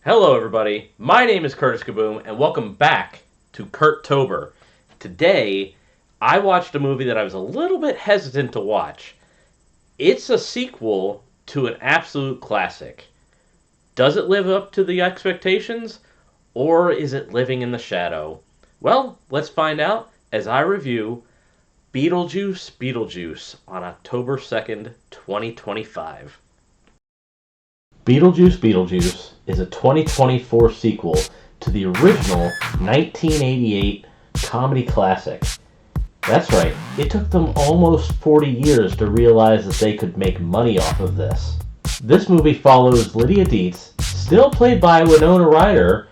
Hello, everybody. My name is Curtis Kaboom, and welcome back to Kurt-Tober. Today, I watched a movie that I was a little bit hesitant to watch. It's a sequel to an absolute classic. Does it live up to the expectations, or is it living in the shadow? Well, let's find out as I review Beetlejuice Beetlejuice on October 2nd, 2025. Beetlejuice Beetlejuice is a 2024 sequel to the original 1988 comedy classic. That's right, it took them almost 40 years to realize that they could make money off of this. This movie follows Lydia Dietz, still played by Winona Ryder,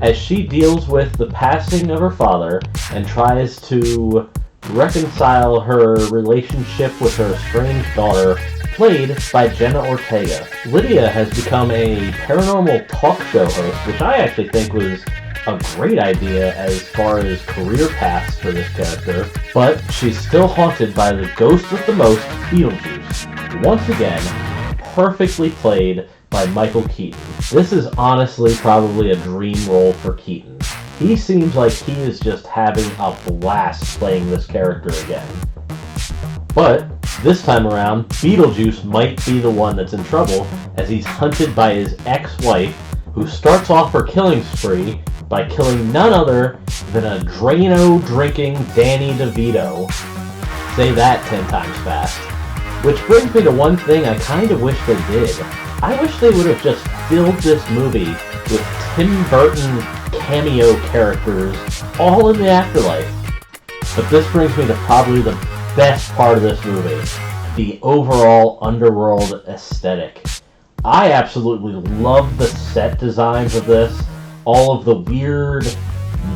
as she deals with the passing of her father and tries to reconcile her relationship with her estranged daughter, played by Jenna Ortega. Lydia has become a paranormal talk show host, which I actually think was a great idea as far as career paths for this character, but she's still haunted by the ghost with the most, Beetlejuice. Once again, perfectly played by Michael Keaton. This is honestly probably a dream role for Keaton. He seems like he is just having a blast playing this character again. But this time around, Beetlejuice might be the one that's in trouble as he's hunted by his ex-wife, who starts off her killing spree by killing none other than a Drano-drinking Danny DeVito. Say that 10 times fast. Which brings me to one thing I kind of wish they did. I wish they would have just filled this movie with Tim Burton cameo characters all in the afterlife. But this brings me to probably the best part of this movie, the overall underworld aesthetic. I absolutely love the set designs of this, all of the weird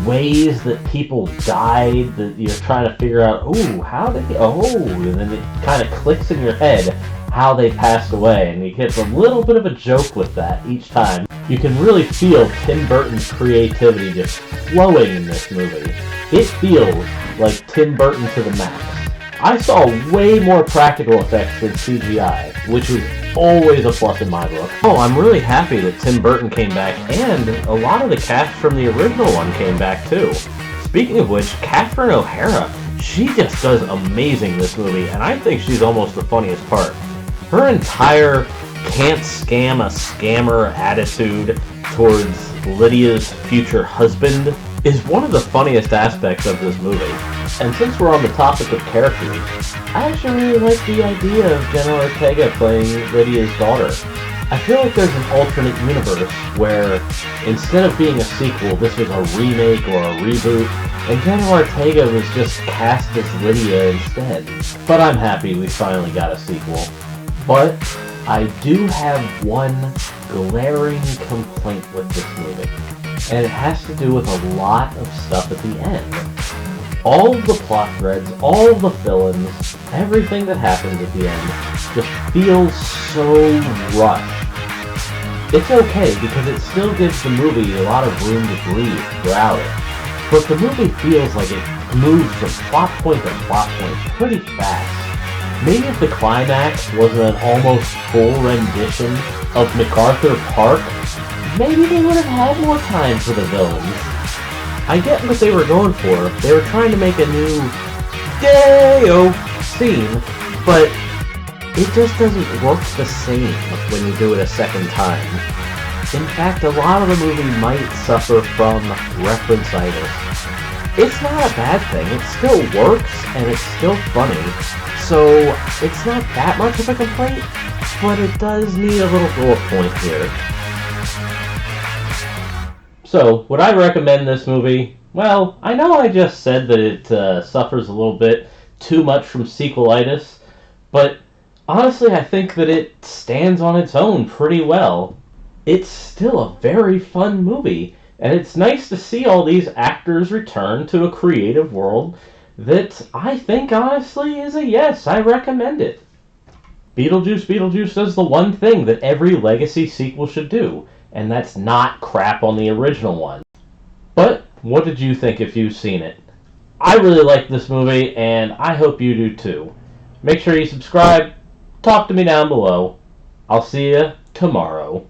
ways that people died that you're trying to figure out, how did and then it kind of clicks in your head how they passed away, and you get a little bit of a joke with that each time. You can really feel Tim Burton's creativity just flowing in this movie. It feels like Tim Burton to the max. I saw way more practical effects than CGI, which was always a plus in my book. Oh, I'm really happy that Tim Burton came back, and a lot of the cast from the original one came back too. Speaking of which, Catherine O'Hara, she just does amazing this movie, and I think she's almost the funniest part. Her entire can't scam a scammer attitude towards Lydia's future husband is one of the funniest aspects of this movie. And since we're on the topic of characters, I actually really like the idea of Jenna Ortega playing Lydia's daughter. I feel like there's an alternate universe where instead of being a sequel, this was a remake or a reboot, and Jenna Ortega was just cast as Lydia instead. But I'm happy we finally got a sequel. But I do have one glaring complaint with this movie, and it has to do with a lot of stuff at the end. All of the plot threads, all of the fill-ins, everything that happens at the end just feels so rushed. It's okay because it still gives the movie a lot of room to breathe throughout it, but the movie feels like it moves from plot point to plot point pretty fast. Maybe if the climax wasn't an almost full rendition of MacArthur Park, maybe they would have had more time for the villains. I get what they were going for. They were trying to make a new Day-O scene, but it just doesn't work the same when you do it a second time. In fact, a lot of the movie might suffer from reference-itis. It's not a bad thing. It still works, and it's still funny. So, it's not that much of a complaint, but it does need a little bullet point here. So, would I recommend this movie? Well, I know I just said that it suffers a little bit too much from sequelitis, but honestly I think that it stands on its own pretty well. It's still a very fun movie, and it's nice to see all these actors return to a creative world that I think honestly is a yes, I recommend it. Beetlejuice Beetlejuice does the one thing that every legacy sequel should do, and that's not crap on the original one. But what did you think if you've seen it? I really like this movie, and I hope you do too. Make sure you subscribe, talk to me down below. I'll see you tomorrow.